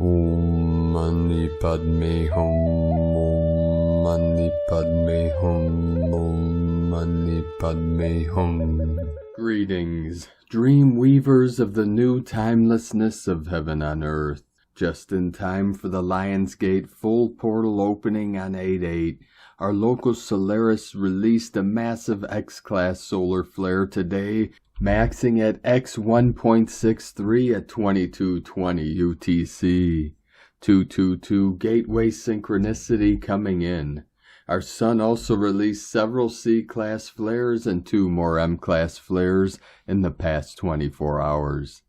Om Mani Padme Hum, Om Mani Padme Hum, Om Mani Padme Hum. Greetings, dream weavers of the new timelessness of heaven on earth. Just in time for the Lionsgate full portal opening on 8/8, our local Solaris released a massive X-class solar flare today, maxing at X 1.63 at 2220 UTC. 222 Gateway Synchronicity coming in. Our sun also released several C-class flares and 2 more M-class flares in the past 24 hours.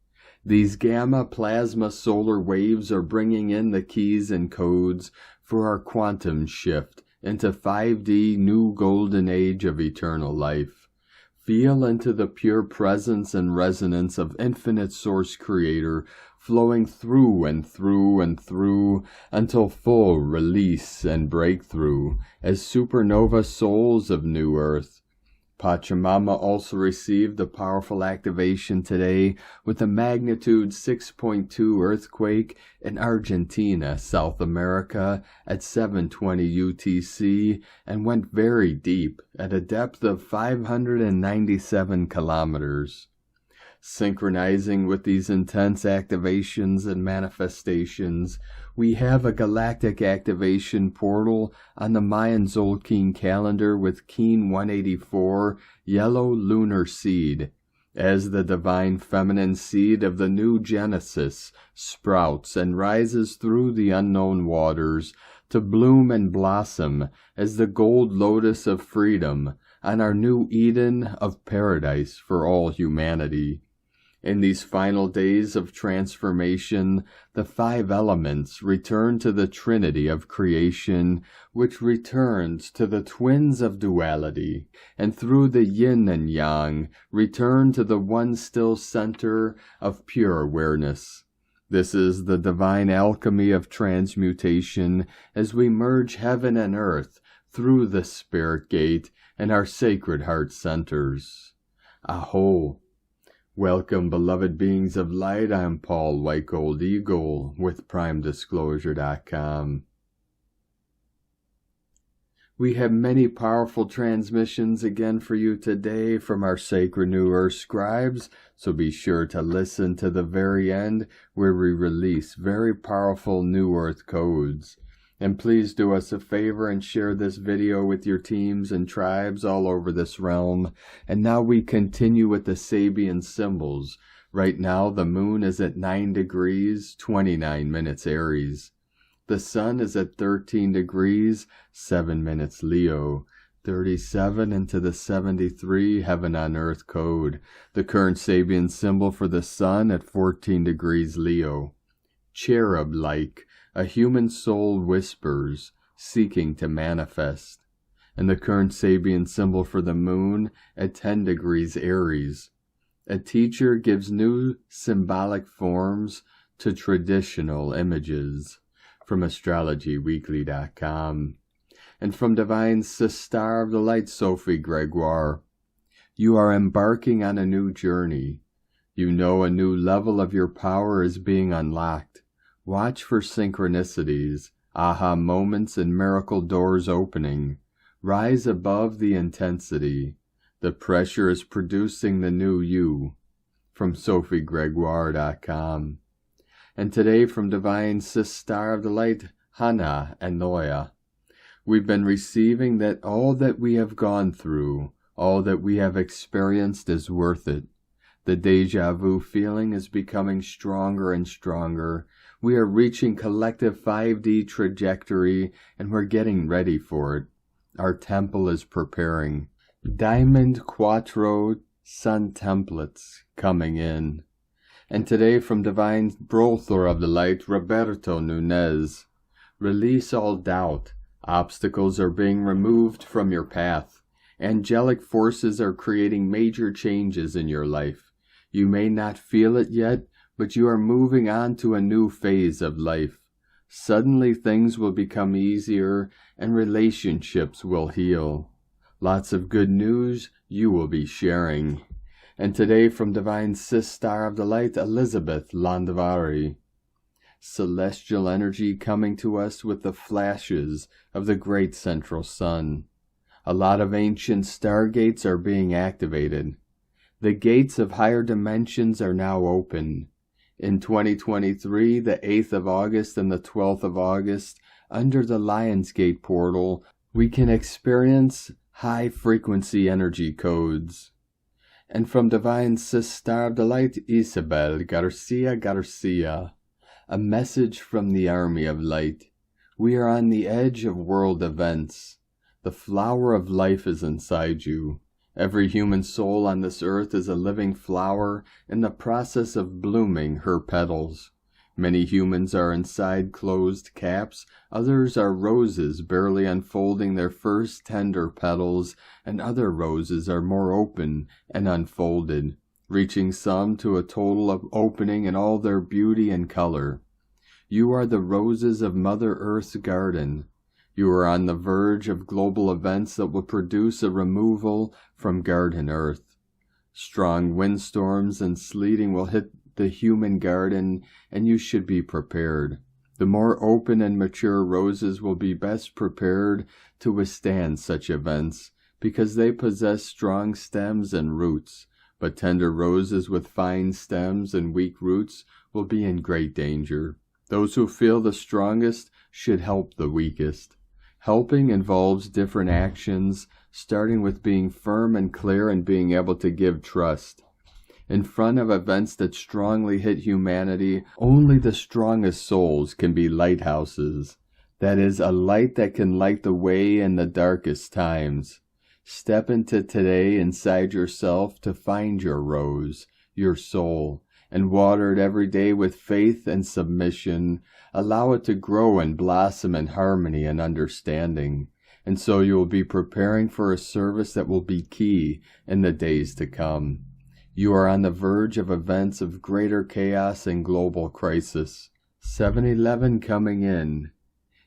These gamma plasma solar waves are bringing in the keys and codes for our quantum shift into 5D new golden age of eternal life. Feel into the pure presence and resonance of infinite source creator flowing through and through and through until full release and breakthrough as supernova souls of new earth. Pachamama also received a powerful activation today with a magnitude 6.2 earthquake in Argentina, South America at 720 UTC and went very deep at a depth of 597 kilometers. Synchronizing with these intense activations and manifestations, we have a galactic activation portal on the Mayan Zolkeen calendar with Keen 184, yellow lunar seed, as the divine feminine seed of the new Genesis sprouts and rises through the unknown waters to bloom and blossom as the gold lotus of freedom on our new Eden of paradise for all humanity. In these final days of transformation, the 5 elements return to the trinity of creation, which returns to the twins of duality, and through the yin and yang, return to the one still center of pure awareness. This is the divine alchemy of transmutation as we merge heaven and earth through the spirit gate and our sacred heart centers. Aho! Welcome, beloved beings of light. I'm Paul White Gold Eagle with PrimeDisclosure.com. We have many powerful transmissions again for you today from our Sacred New Earth scribes, so be sure to listen to the very end where we release very powerful New Earth codes. And please do us a favor and share this video with your teams and tribes all over this realm. And now we continue with the Sabian symbols. Right now the moon is at 9 degrees, 29 minutes Aries. The sun is at 13 degrees, 7 minutes Leo. 37 into the 73 heaven on earth code. The current Sabian symbol for the sun at 14 degrees Leo. Cherub-like. A human soul whispers, seeking to manifest. And the current Sabian symbol for the moon at 10 degrees Aries. A teacher gives new symbolic forms to traditional images. From astrologyweekly.com. And from Divine Sister of the Light, Sophie Gregoire. You are embarking on a new journey. You know a new level of your power is being unlocked. Watch for synchronicities, aha moments and miracle doors opening. Rise above the intensity. The pressure is producing the new you. From SophieGregoire.com. And today from Divine Sister of the Light, Hannah and Noya. We've been receiving that all that we have gone through, all that we have experienced is worth it. The deja vu feeling is becoming stronger and stronger. We are reaching collective 5D trajectory and we're getting ready for it. Our temple is preparing. Diamond Quattro Sun templates coming in. And today from Divine Brother of the Light, Roberto Nunez. Release all doubt. Obstacles are being removed from your path. Angelic forces are creating major changes in your life. You may not feel it yet, but you are moving on to a new phase of life. Suddenly things will become easier and relationships will heal. Lots of good news you will be sharing. And today from Divine Sister of the Light, Elizabeth Landavari. celestial energy coming to us with the flashes of the great central sun. A lot of ancient stargates are being activated. The gates of higher dimensions are now open. In 2023, the 8th of August and the 12th of August, under the Lionsgate portal, we can experience high-frequency energy codes. And from Divine Sister of the Light Isabel Garcia, a message from the Army of Light. We are on the edge of world events. The flower of life is inside you. Every human soul on this earth is a living flower in the process of blooming her petals. Many humans are inside closed caps, others are roses barely unfolding their first tender petals, and other roses are more open and unfolded, reaching some to a total of opening in all their beauty and color. You are the roses of Mother Earth's garden. You are on the verge of global events that will produce a removal from garden earth. Strong windstorms and sleeting will hit the human garden, and you should be prepared. The more open and mature roses will be best prepared to withstand such events, because they possess strong stems and roots, but tender roses with fine stems and weak roots will be in great danger. Those who feel the strongest should help the weakest. Helping involves different actions, starting with being firm and clear and being able to give trust. In front of events that strongly hit humanity, only the strongest souls can be lighthouses. That is, a light that can light the way in the darkest times. Step into today inside yourself to find your rose, your soul, and water it every day with faith and submission. Allow it to grow and blossom in harmony and understanding. And so you will be preparing for a service that will be key in the days to come. You are on the verge of events of greater chaos and global crisis. 7-11 coming in.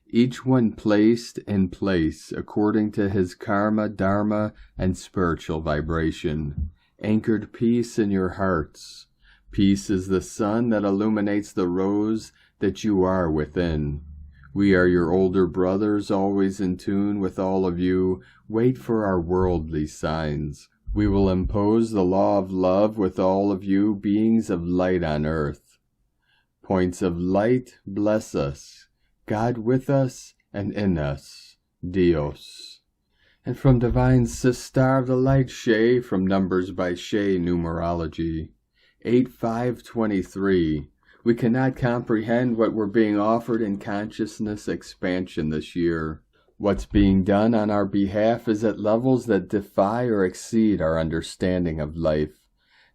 Each one placed in place according to his karma, dharma, and spiritual vibration. Anchored peace in your hearts. Peace is the sun that illuminates the rose that you are within. We are your older brothers, always in tune with all of you. Wait for our worldly signs. We will impose the law of love with all of you, beings of light on earth. Points of light, bless us. God with us and in us. Dios. And from Divine Sister of the Light Shay, from Numbers by Shay Numerology. 8-5-23. We cannot comprehend what we're being offered in consciousness expansion this year. What's being done on our behalf is at levels that defy or exceed our understanding of life,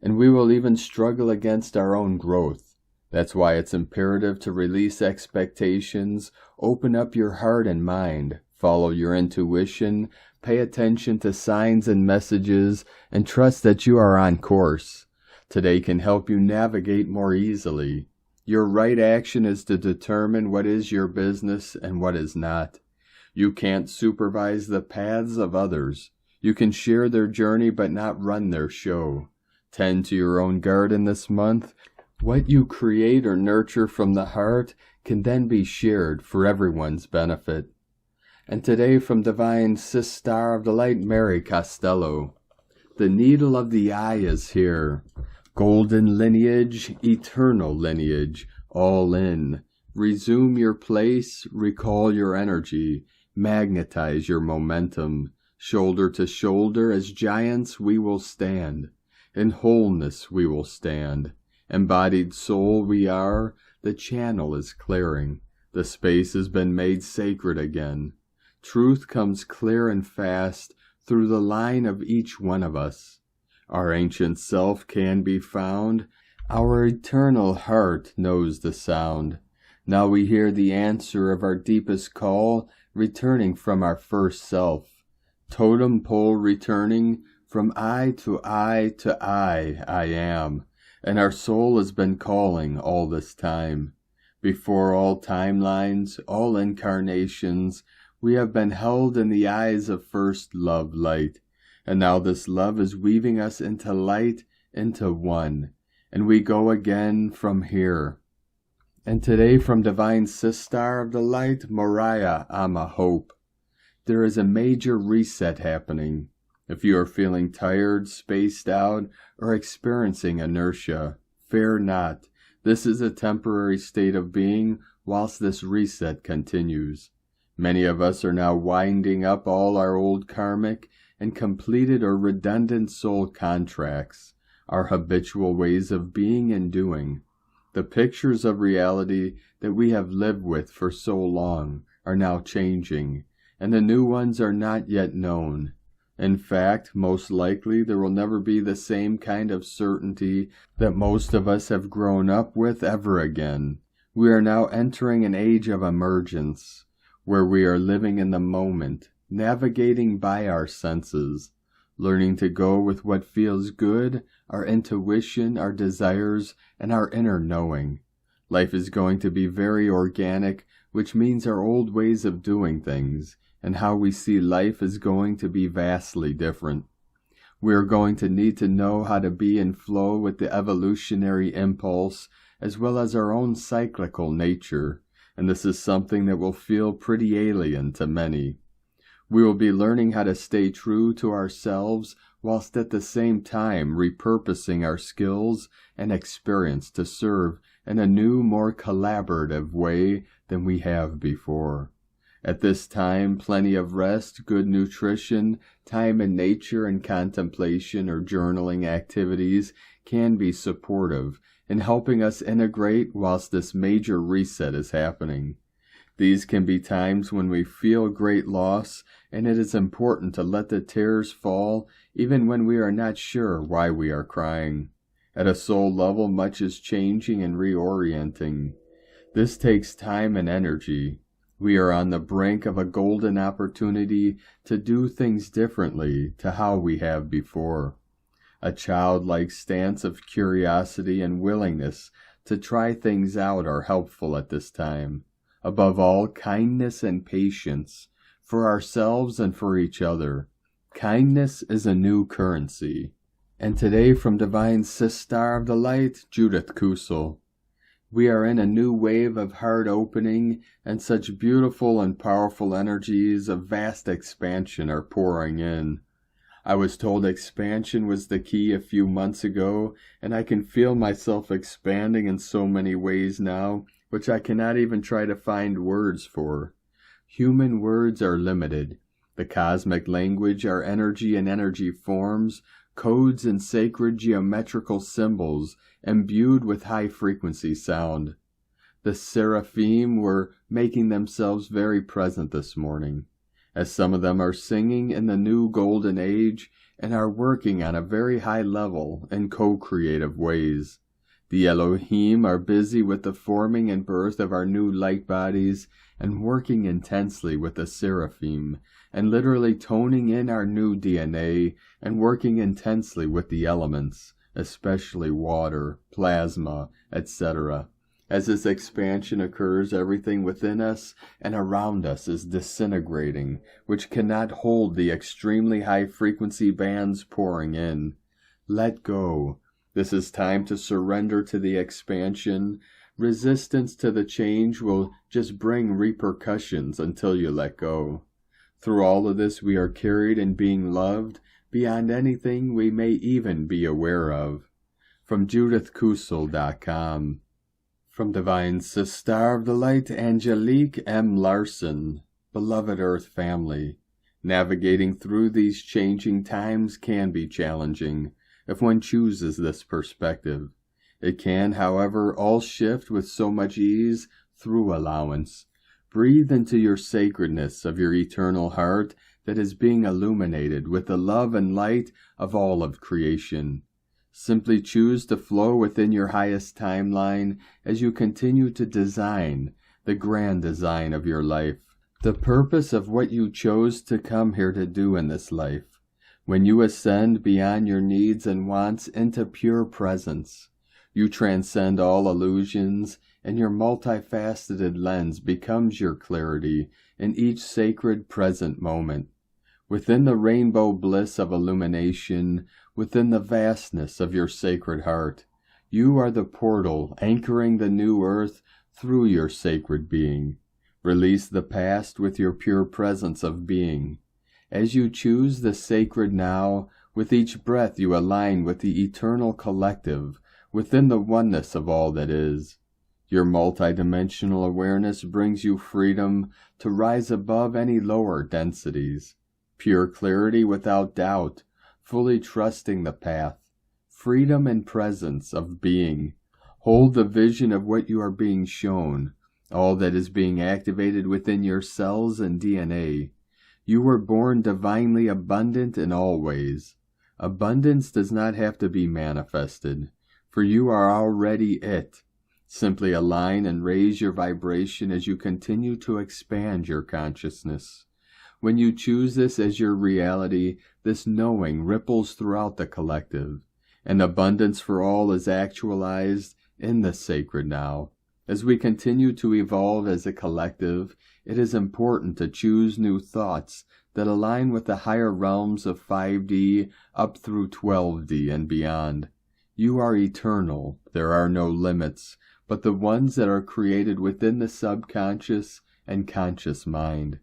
and we will even struggle against our own growth. That's why it's imperative to release expectations, open up your heart and mind, follow your intuition, pay attention to signs and messages, and trust that you are on course. Today can help you navigate more easily. Your right action is to determine what is your business and what is not. You can't supervise the paths of others. You can share their journey but not run their show. Tend to your own garden this month. What you create or nurture from the heart can then be shared for everyone's benefit. And today from Divine Sister of the Light, Mary Costello. The needle of the eye is here. Golden lineage, eternal lineage, all in. Resume your place, recall your energy. Magnetize your momentum. Shoulder to shoulder as giants we will stand. In wholeness we will stand. Embodied soul we are. The channel is clearing. The space has been made sacred again. Truth comes clear and fast through the line of each one of us. Our ancient self can be found. Our eternal heart knows the sound. Now we hear the answer of our deepest call, returning from our first self. Totem pole returning from I to I to I am. And our soul has been calling all this time. Before all timelines, all incarnations, we have been held in the eyes of first love light. And now this love is weaving us into light, into one. And we go again from here. And today from Divine Sister of the Light, Moriah, Ama Hope. There is a major reset happening. If you are feeling tired, spaced out, or experiencing inertia, fear not. This is a temporary state of being whilst this reset continues. Many of us are now winding up all our old karmic and completed or redundant soul contracts, our habitual ways of being and doing. The pictures of reality that we have lived with for so long are now changing, and the new ones are not yet known. In fact, most likely there will never be the same kind of certainty that most of us have grown up with ever again. We are now entering an age of emergence, where we are living in the moment, navigating by our senses, learning to go with what feels good, our intuition, our desires, and our inner knowing. Life is going to be very organic, which means our old ways of doing things and how we see life is going to be vastly different. We are going to need to know how to be in flow with the evolutionary impulse as well as our own cyclical nature, and this is something that will feel pretty alien to many. We will be learning how to stay true to ourselves whilst at the same time repurposing our skills and experience to serve in a new, more collaborative way than we have before. At this time, plenty of rest, good nutrition, time in nature and contemplation or journaling activities can be supportive in helping us integrate whilst this major reset is happening. These can be times when we feel great loss, and it is important to let the tears fall even when we are not sure why we are crying. At a soul level, much is changing and reorienting. This takes time and energy. We are on the brink of a golden opportunity to do things differently to how we have before. A childlike stance of curiosity and willingness to try things out are helpful at this time. Above all, kindness and patience for ourselves and for each other. Kindness is a new currency. And today from Divine Sister of the Light, Judith Kusel. We are in a new wave of heart opening, and such beautiful and powerful energies of vast expansion are pouring in. I was told expansion was the key a few months ago, and I can feel myself expanding in so many ways now, which I cannot even try to find words for. Human words are limited. The cosmic language are energy and energy forms, codes and sacred geometrical symbols imbued with high-frequency sound. The seraphim were making themselves very present this morning, as some of them are singing in the new golden age and are working on a very high level in co-creative ways. The Elohim are busy with the forming and birth of our new light bodies and working intensely with the seraphim and literally toning in our new DNA and working intensely with the elements, especially water, plasma, etc. As this expansion occurs, everything within us and around us is disintegrating, which cannot hold the extremely high frequency bands pouring in. Let go. This is time to surrender to the expansion. Resistance to the change will just bring repercussions until you let go. Through all of this, we are carried and being loved beyond anything we may even be aware of. From JudithKusel.com. From Divine Sister of the Light, Angelique M. Larson. Beloved Earth family, navigating through these changing times can be challenging if one chooses this perspective. It can, however, all shift with so much ease through allowance. Breathe into your sacredness of your eternal heart that is being illuminated with the love and light of all of creation. Simply choose to flow within your highest timeline as you continue to design the grand design of your life, the purpose of what you chose to come here to do in this life. When you ascend beyond your needs and wants into pure presence, you transcend all illusions, and your multifaceted lens becomes your clarity in each sacred present moment. Within the rainbow bliss of illumination, within the vastness of your sacred heart, you are the portal anchoring the new earth through your sacred being. Release the past with your pure presence of being. As you choose the sacred now, with each breath you align with the eternal collective within the oneness of all that is. Your multidimensional awareness brings you freedom to rise above any lower densities. Pure clarity without doubt, fully trusting the path. Freedom and presence of being. Hold the vision of what you are being shown, all that is being activated within your cells and DNA. You were born divinely abundant in all ways. Abundance does not have to be manifested, for you are already it. Simply align and raise your vibration as you continue to expand your consciousness. When you choose this as your reality, this knowing ripples throughout the collective, and abundance for all is actualized in the sacred now. As we continue to evolve as a collective, it is important to choose new thoughts that align with the higher realms of 5D up through 12D and beyond. You are eternal. There are no limits, but the ones that are created within the subconscious and conscious mind.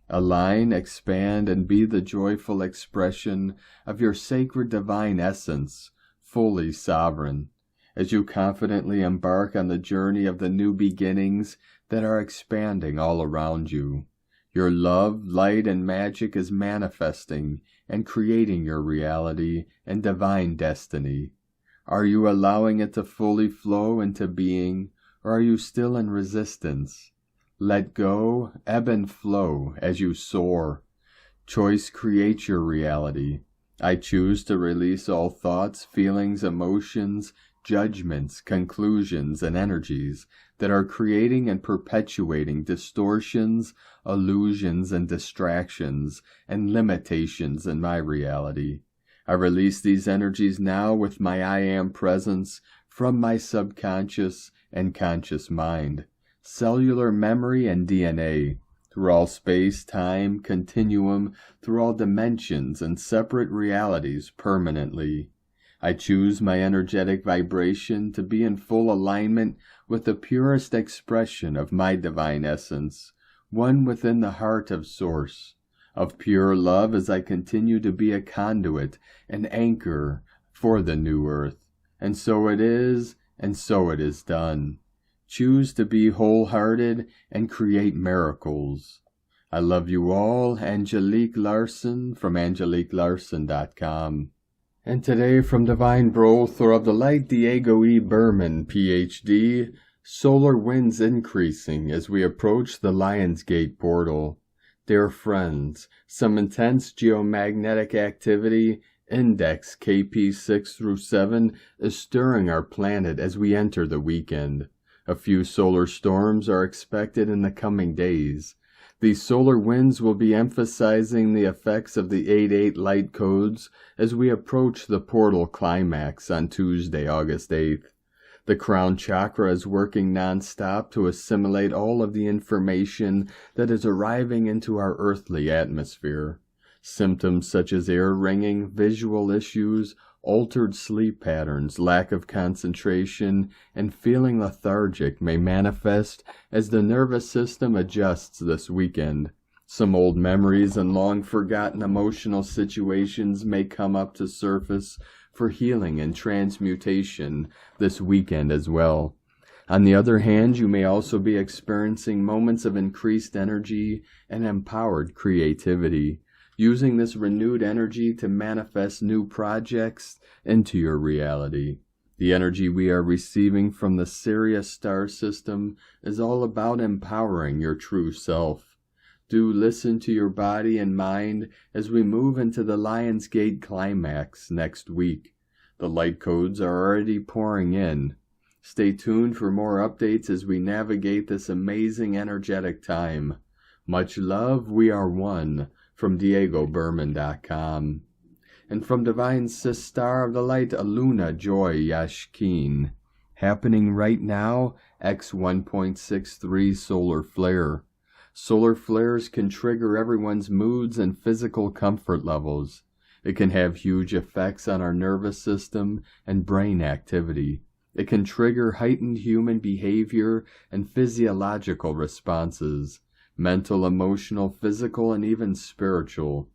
Align, expand, and be the joyful expression of your sacred divine essence, fully sovereign, as you confidently embark on the journey of the new beginnings that are expanding all around you. Your love, light, and magic is manifesting and creating your reality and divine destiny. Are you allowing it to fully flow into being, or are you still in resistance? Let go, ebb and flow as you soar. Choice creates your reality. I choose to release all thoughts, feelings, emotions, judgments, conclusions, and energies that are creating and perpetuating distortions, illusions, and distractions, and limitations in my reality. I release these energies now with my I Am presence from my subconscious and conscious mind, cellular memory and DNA, through all space, time, continuum, through all dimensions and separate realities permanently. I choose my energetic vibration to be in full alignment with the purest expression of my divine essence, one within the heart of Source, of pure love as I continue to be a conduit, an anchor for the new earth. And so it is, and so it is done. Choose to be wholehearted and create miracles. I love you all. Angelique Larson from AngeliqueLarson.com. And today from Divine Brother of the Light, Diego E. Berman, Ph.D., solar winds increasing as we approach the Lionsgate portal. Dear friends, some intense geomagnetic activity, index KP 6 through 7, is stirring our planet as we enter the weekend. A few solar storms are expected in the coming days. These solar winds will be emphasizing the effects of the 8-8 light codes as we approach the portal climax on Tuesday, August 8th. The crown chakra is working non-stop to assimilate all of the information that is arriving into our earthly atmosphere. Symptoms such as ear ringing, visual issues, altered sleep patterns, lack of concentration, and feeling lethargic may manifest as the nervous system adjusts this weekend. Some old memories and long-forgotten emotional situations may come up to surface for healing and transmutation this weekend as well. On the other hand, you may also be experiencing moments of increased energy and empowered creativity, using this renewed energy to manifest new projects into your reality. The energy we are receiving from the Sirius star system is all about empowering your true self. Do listen to your body and mind as we move into the Lionsgate climax next week. The light codes are already pouring in. Stay tuned for more updates as we navigate this amazing energetic time. Much love, we are one. From DiegoBerman.com. And from Divine Sister of the Light, Luna Joy Yashkeen. Happening right now, X 1.63 solar flare. Solar flares can trigger everyone's moods and physical comfort levels. It can have huge effects on our nervous system and brain activity. It can trigger heightened human behavior and physiological responses, mental, emotional, physical, and even spiritual.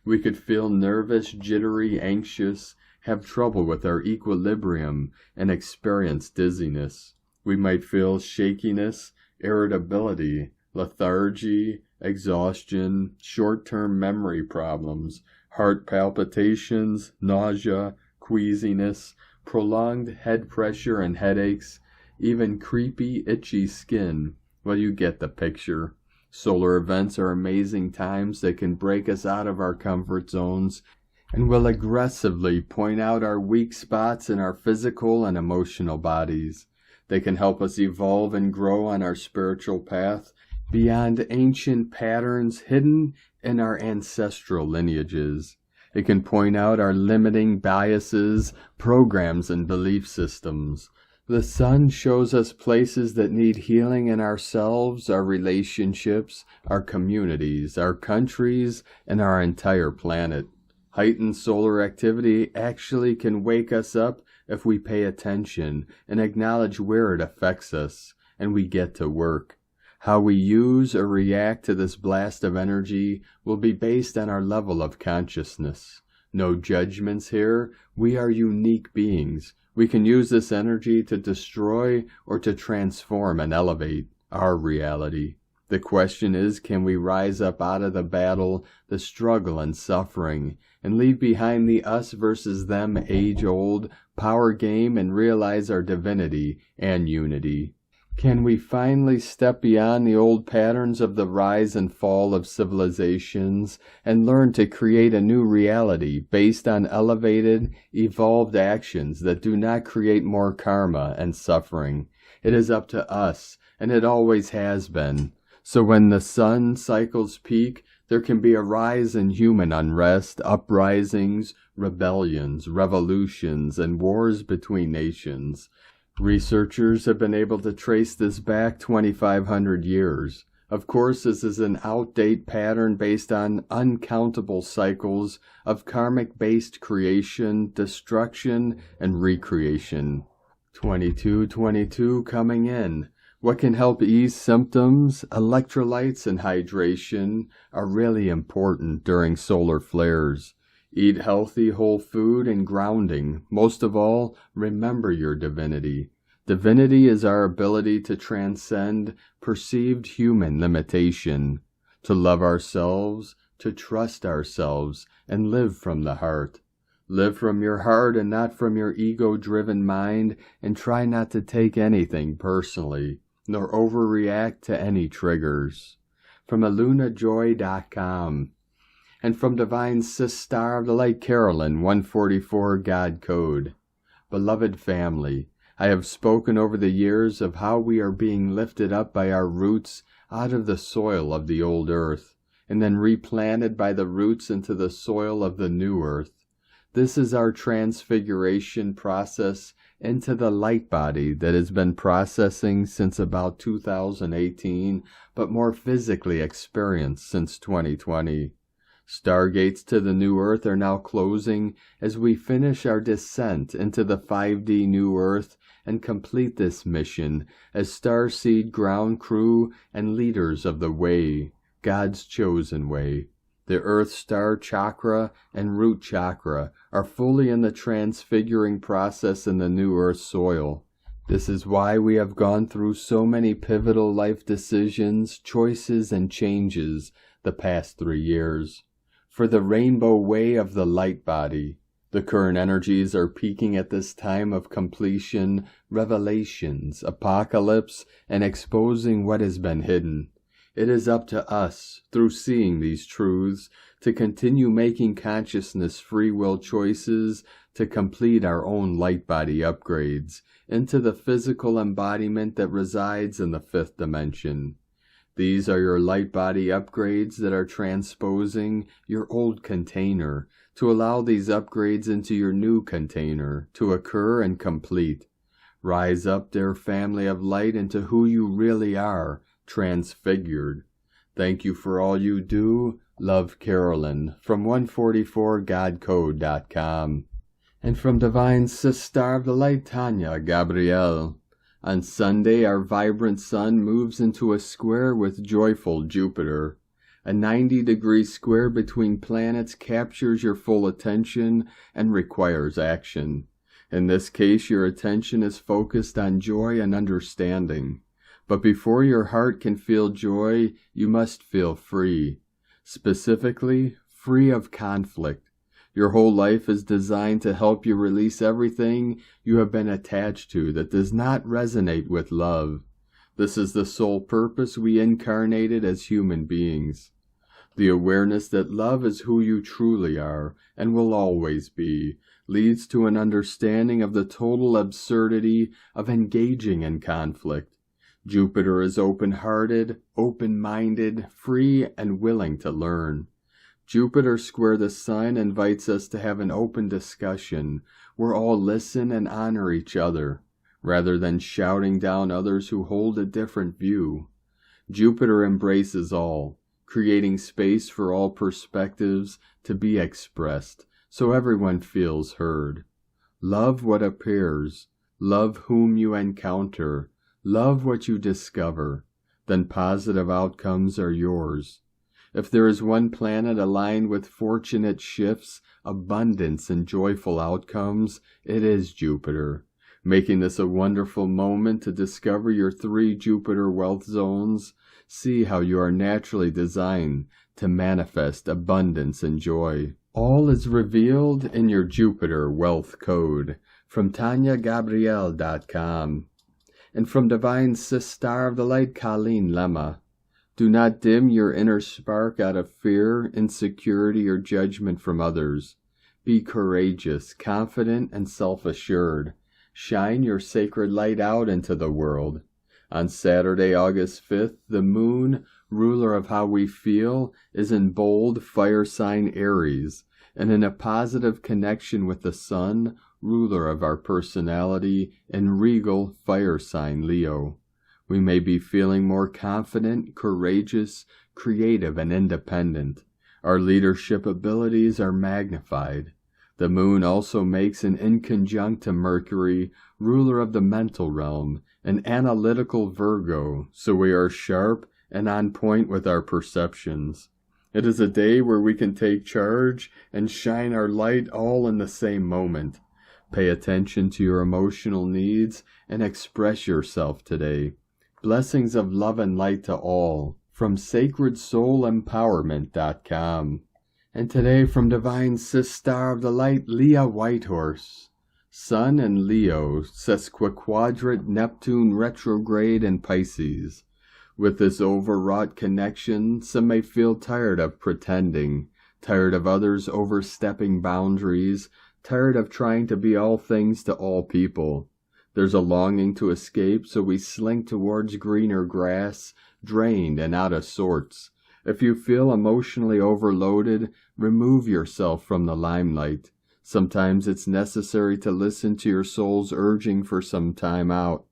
We could feel nervous, jittery, anxious, have trouble with our equilibrium, and experience dizziness. We might feel shakiness, irritability, lethargy, exhaustion, short-term memory problems, heart palpitations, nausea, queasiness, prolonged head pressure and headaches, even creepy, itchy skin. Well, you get the picture. Solar events are amazing times that can break us out of our comfort zones and will aggressively point out our weak spots in our physical and emotional bodies. They can help us evolve and grow on our spiritual path beyond ancient patterns hidden in our ancestral lineages. It can point out our limiting biases, programs, and belief systems. The sun shows us places that need healing in ourselves, our relationships, our communities, our countries, and our entire planet. Heightened solar activity actually can wake us up if we pay attention and acknowledge where it affects us, and we get to work. How we use or react to this blast of energy will be based on our level of consciousness. No judgments here. We are unique beings. We can use this energy to destroy or to transform and elevate our reality. The question is, can we rise up out of the battle, the struggle and suffering, and leave behind the us versus them age-old power game and realize our divinity and unity? Can we finally step beyond the old patterns of the rise and fall of civilizations and learn to create a new reality based on elevated, evolved actions that do not create more karma and suffering? It is up to us, and it always has been. So when the sun cycles peak, there can be a rise in human unrest, uprisings, rebellions, revolutions, and wars between nations. Researchers have been able to trace this back 2,500 years. Of course, this is an outdated pattern based on uncountable cycles of karmic-based creation, destruction, and recreation. 2222 coming in. What can help ease symptoms, electrolytes, and hydration are really important during solar flares. Eat healthy, whole food and grounding. Most of all, remember your divinity. Divinity is our ability to transcend perceived human limitation, to love ourselves, to trust ourselves, and live from the heart. Live from your heart and not from your ego-driven mind, and try not to take anything personally, nor overreact to any triggers. From alunajoy.com. And from Divine Sister of the Light Carolyn, 144 God Code. Beloved family, I have spoken over the years of how we are being lifted up by our roots out of the soil of the old earth, and then replanted by the roots into the soil of the new earth. This is our transfiguration process into the light body that has been processing since about 2018, but more physically experienced since 2020. Stargates to the new earth are now closing as we finish our descent into the 5D new earth and complete this mission as Starseed ground crew and leaders of the way, God's chosen way. The Earth Star Chakra and Root Chakra are fully in the transfiguring process in the new Earth soil. This is why we have gone through so many pivotal life decisions, choices, and changes the past 3 years. For the rainbow way of the light body, the current energies are peaking at this time of completion, revelations, apocalypse, and exposing what has been hidden. It is up to us, through seeing these truths, to continue making consciousness free will choices to complete our own light body upgrades into the physical embodiment that resides in the 5th dimension. These are your light body upgrades that are transposing your old container to allow these upgrades into your new container to occur and complete. Rise up, dear family of light, into who you really are, transfigured. Thank you for all you do. Love, Carolyn, from 144godcode.com. And from Divine Sister of the Light, Tanya Gabrielle. On Sunday, our vibrant sun moves into a square with joyful Jupiter. A 90-degree square between planets captures your full attention and requires action. In this case, your attention is focused on joy and understanding. But before your heart can feel joy, you must feel free. Specifically, free of conflict. Your whole life is designed to help you release everything you have been attached to that does not resonate with love. This is the sole purpose we incarnated as human beings. The awareness that love is who you truly are and will always be leads to an understanding of the total absurdity of engaging in conflict. Jupiter is open-hearted, open-minded, free, and willing to learn. Jupiter square the Sun invites us to have an open discussion where all listen and honor each other, rather than shouting down others who hold a different view. Jupiter embraces all, creating space for all perspectives to be expressed, so everyone feels heard. Love what appears, love whom you encounter, love what you discover, then positive outcomes are yours. If there is one planet aligned with fortunate shifts, abundance, and joyful outcomes, it is Jupiter, making this a wonderful moment to discover your 3 Jupiter wealth zones. See how you are naturally designed to manifest abundance and joy. All is revealed in your Jupiter wealth code from TanyaGabrielle.com. And from Divine Sister of the Light, Colleen Lemma. Do not dim your inner spark out of fear, insecurity, or judgment from others. Be courageous, confident, and self-assured. Shine your sacred light out into the world. On Saturday, August 5th, the moon, ruler of how we feel, is in bold fire sign Aries, and in a positive connection with the sun, ruler of our personality, in regal fire sign Leo. We may be feeling more confident, courageous, creative, and independent. Our leadership abilities are magnified. The moon also makes an inconjunct to Mercury, ruler of the mental realm, an analytical Virgo, so we are sharp and on point with our perceptions. It is a day where we can take charge and shine our light all in the same moment. Pay attention to your emotional needs and express yourself today. Blessings of love and light to all from SacredSoulEmpowerment.com. And today from Divine Sister of the Light, Leah Whitehorse. Sun in Leo, sesquiquadrate Neptune retrograde in Pisces. With this overwrought connection, some may feel tired of pretending, tired of others overstepping boundaries, tired of trying to be all things to all people. There's a longing to escape, so we slink towards greener grass, drained and out of sorts. If you feel emotionally overloaded, remove yourself from the limelight. Sometimes it's necessary to listen to your soul's urging for some time out.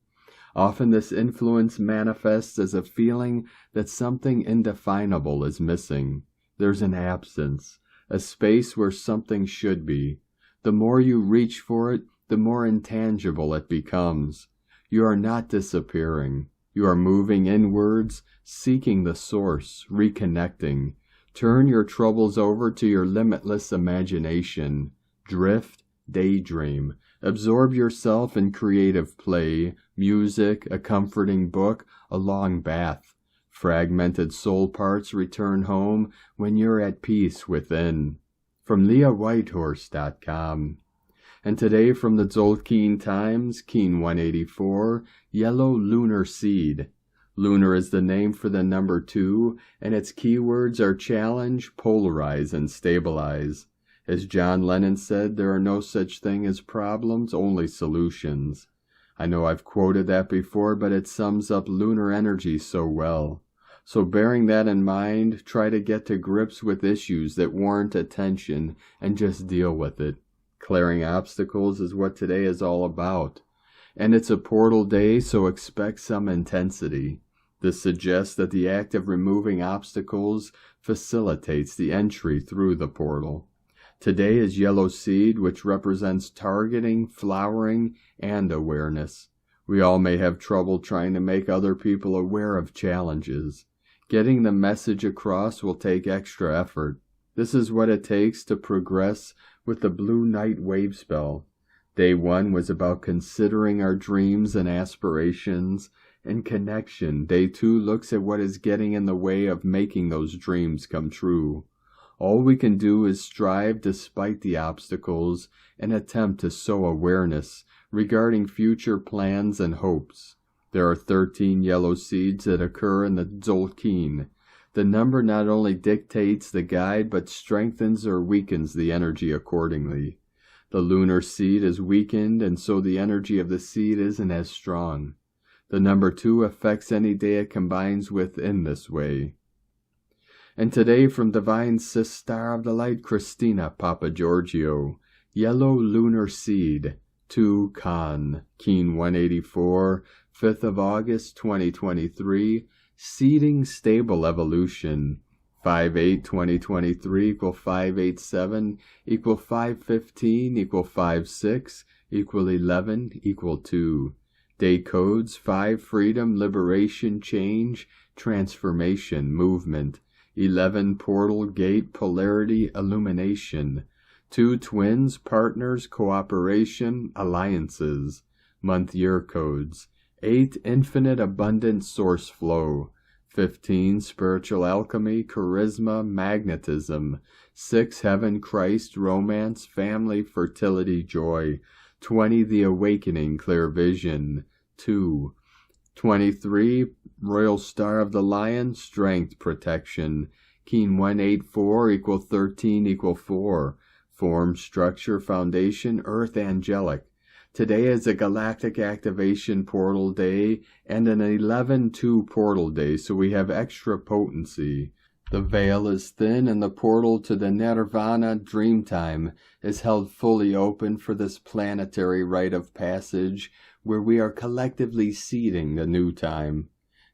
Often this influence manifests as a feeling that something indefinable is missing. There's an absence, a space where something should be. The more you reach for it, the more intangible it becomes. You are not disappearing. You are moving inwards, seeking the source, reconnecting. Turn your troubles over to your limitless imagination. Drift, daydream. Absorb yourself in creative play, music, a comforting book, a long bath. Fragmented soul parts return home when you're at peace within. From LeahWhitehorse.com. And today from the Tzolk'in Times, Keen 184, Yellow Lunar Seed. Lunar is the name for the number 2, and its keywords are challenge, polarize, and stabilize. As John Lennon said, there are no such thing as problems, only solutions. I know I've quoted that before, but it sums up lunar energy so well. So bearing that in mind, try to get to grips with issues that warrant attention and just deal with it. Clearing obstacles is what today is all about. And it's a portal day, so expect some intensity. This suggests that the act of removing obstacles facilitates the entry through the portal. Today is yellow seed, which represents targeting, flowering, and awareness. We all may have trouble trying to make other people aware of challenges. Getting the message across will take extra effort. This is what it takes to progress with the Blue Night Wave spell. Day 1 was about considering our dreams and aspirations and connection. Day 2 looks at what is getting in the way of making those dreams come true. All we can do is strive despite the obstacles and attempt to sow awareness regarding future plans and hopes. There are 13 yellow seeds that occur in the Tzolk'in. The number not only dictates the guide, but strengthens or weakens the energy accordingly. The lunar seed is weakened, and so the energy of the seed isn't as strong. The number 2 affects any day it combines with in this way. And today from Divine Sister of the Light, Christina Papa Giorgio, yellow lunar seed, 2 Khan, Keen 184, 5th of August 2023, seeding stable evolution, 5/8/2023 = 5/87 = 5/15 = 5/6 = 11 = 2. Day codes 5 freedom, liberation, change, transformation, movement, 11 portal, gate, polarity, illumination, 2 twins, partners, cooperation, alliances, month year codes, 8 infinite abundant source flow, 15 spiritual alchemy, charisma, magnetism, 6 heaven, Christ, romance, family, fertility, joy, 20 the awakening, clear vision, 2, 23 royal star of the lion, strength, protection, Keen 184 = 13 = 4, form, structure, foundation, earth, angelic. Today is a galactic activation portal day and an 11/2 portal day, so we have extra potency. The veil is thin and the portal to the Nirvana Dreamtime is held fully open for this planetary rite of passage where we are collectively seeding the new time.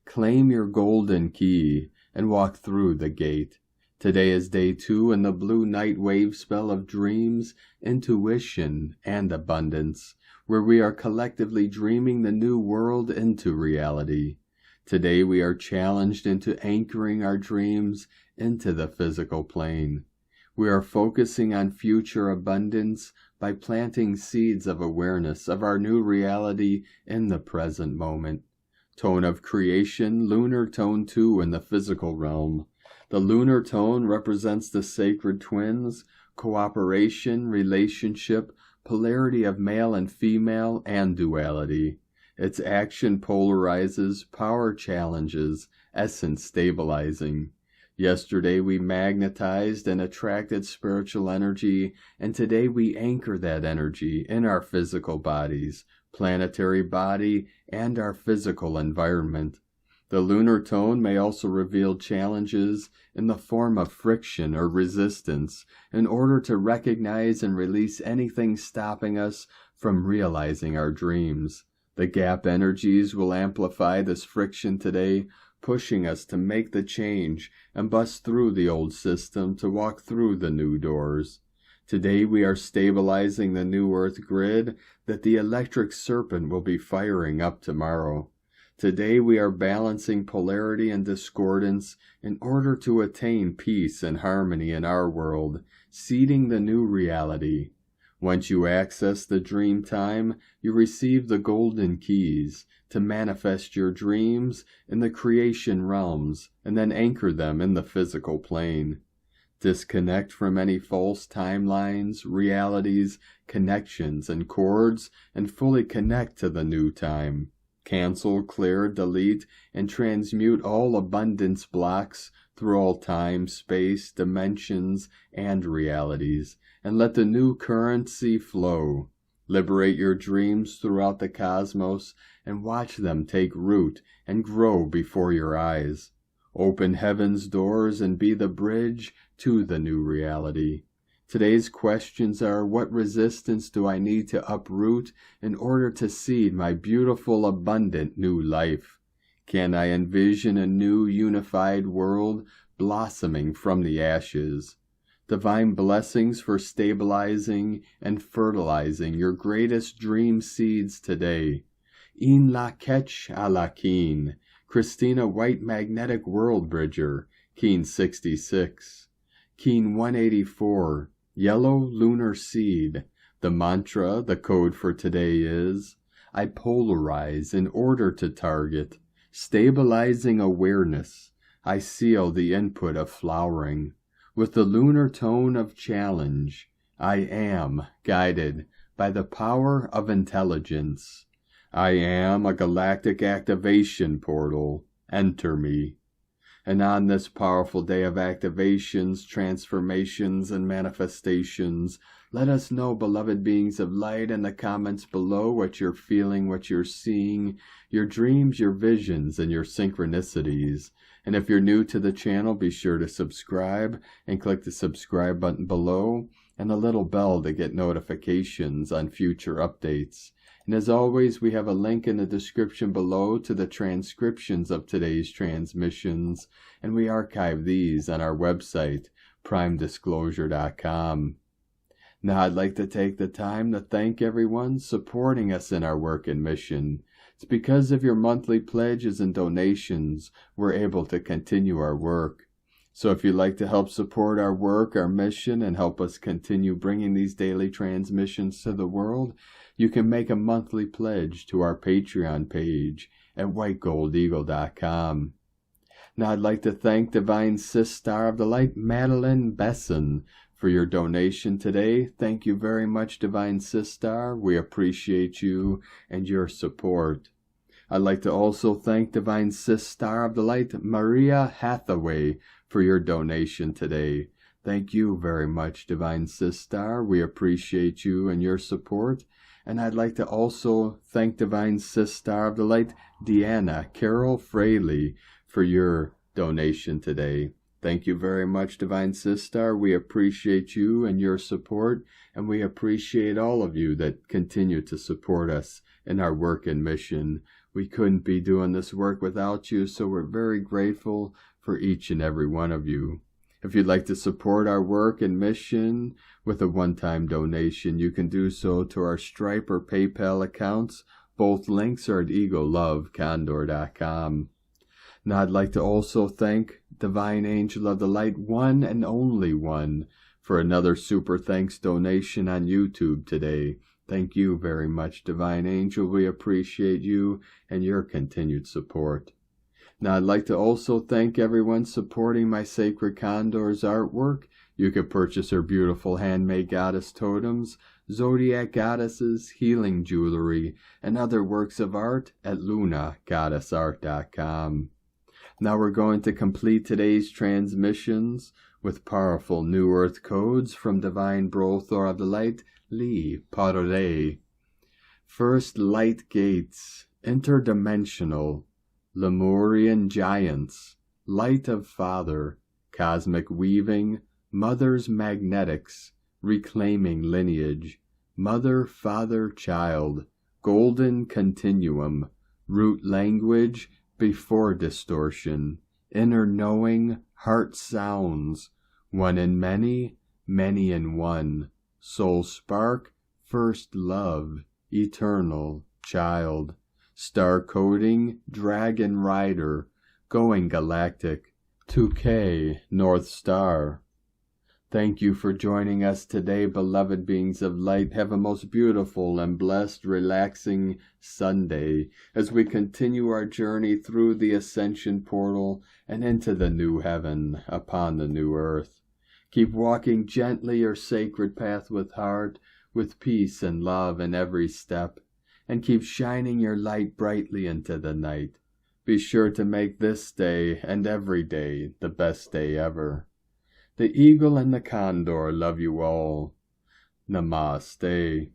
Claim your golden key and walk through the gate. Today is day 2 in the Blue Night Wave spell of dreams, intuition, and abundance, where we are collectively dreaming the new world into reality. Today we are challenged into anchoring our dreams into the physical plane. We are focusing on future abundance by planting seeds of awareness of our new reality in the present moment. Tone of creation, lunar tone 2 in the physical realm. The lunar tone represents the sacred twins, cooperation, relationship, polarity of male and female, and duality. Its action polarizes, power challenges, essence stabilizing. Yesterday we magnetized and attracted spiritual energy, and today we anchor that energy in our physical bodies, planetary body, and our physical environment. The lunar tone may also reveal challenges in the form of friction or resistance in order to recognize and release anything stopping us from realizing our dreams. The gap energies will amplify this friction today, pushing us to make the change and bust through the old system to walk through the new doors. Today we are stabilizing the new earth grid that the electric serpent will be firing up tomorrow. Today we are balancing polarity and discordance in order to attain peace and harmony in our world, seeding the new reality. Once you access the dream time, you receive the golden keys to manifest your dreams in the creation realms and then anchor them in the physical plane. Disconnect from any false timelines, realities, connections, and cords, and fully connect to the new time. Cancel, clear, delete, and transmute all abundance blocks through all time, space, dimensions, and realities, and let the new currency flow. Liberate your dreams throughout the cosmos and watch them take root and grow before your eyes. Open heaven's doors and be the bridge to the new reality. Today's questions are, what resistance do I need to uproot in order to seed my beautiful, abundant new life? Can I envision a new, unified world blossoming from the ashes? divine blessings for stabilizing and fertilizing your greatest dream seeds today. In la ketch a la keen, Christina White Magnetic World Bridger, Keen 66. Keen 184, Yellow Lunar Seed. The mantra, the code for today is, I polarize in order to target, stabilizing awareness. I seal the input of flowering. With the lunar tone of challenge, I am guided by the power of intelligence. I am a galactic activation portal. Enter me. And on this powerful day of activations, transformations, and manifestations, let us know, beloved beings of light, in the comments below what you're feeling, what you're seeing, your dreams, your visions, and your synchronicities. And if you're new to the channel, be sure to subscribe and click the subscribe button below and the little bell to get notifications on future updates. And as always, we have a link in the description below to the transcriptions of today's transmissions, and we archive these on our website, primedisclosure.com. Now I'd like to take the time to thank everyone supporting us in our work and mission. It's because of your monthly pledges and donations we're able to continue our work. So if you'd like to help support our work, our mission, and help us continue bringing these daily transmissions to the world, you can make a monthly pledge to our Patreon page at whitegoldeagle.com. Now I'd like to thank Divine Sister of the Light, Madeleine B, for your donation today. Thank you very much, Divine Sister. We appreciate you and your support. I'd like to also thank Divine Sister of the Light, Maria Hathaway, for your donation today. Thank you very much, Divine Sister. We appreciate you and your support. And I'd like to also thank Divine Sister of the Light, DeAnna Carol Fraley, for your donation today. Thank you very much, Divine Sister. We appreciate you and your support, and we appreciate all of you that continue to support us in our work and mission. We couldn't be doing this work without you, so we're very grateful for each and every one of you. If you'd like to support our work and mission with a one-time donation, you can do so to our Stripe or PayPal accounts. Both links are at egolovecondor.com. Now I'd like to also thank Divine Angel of the Light, One and Only One, for another super thanks donation on YouTube today. Thank you very much, Divine Angel. We appreciate you and your continued support. Now I'd like to also thank everyone supporting my Sacred Condor's artwork. You can purchase her beautiful handmade goddess totems, zodiac goddesses, healing jewelry, and other works of art at lunagoddessart.com. Now we're going to complete today's transmissions with powerful New Earth codes from Divine Brothor of the Light, Lee Prairie. First, light gates, interdimensional, Lemurian giants, light of Father, cosmic weaving, mother's magnetics, reclaiming lineage, mother, father, child, golden continuum, root language, before distortion, inner knowing, heart sounds, one in many, many in one, soul spark, first love, eternal, child, star coding, dragon rider, going galactic, 2K, North Star. Thank you for joining us today, beloved beings of light. Have a most beautiful and blessed, relaxing Sunday as we continue our journey through the Ascension portal and into the new heaven upon the new earth. Keep walking gently your sacred path with heart, with peace and love in every step, and keep shining your light brightly into the night. Be sure to make this day and every day the best day ever. The eagle and the condor love you all. Namaste.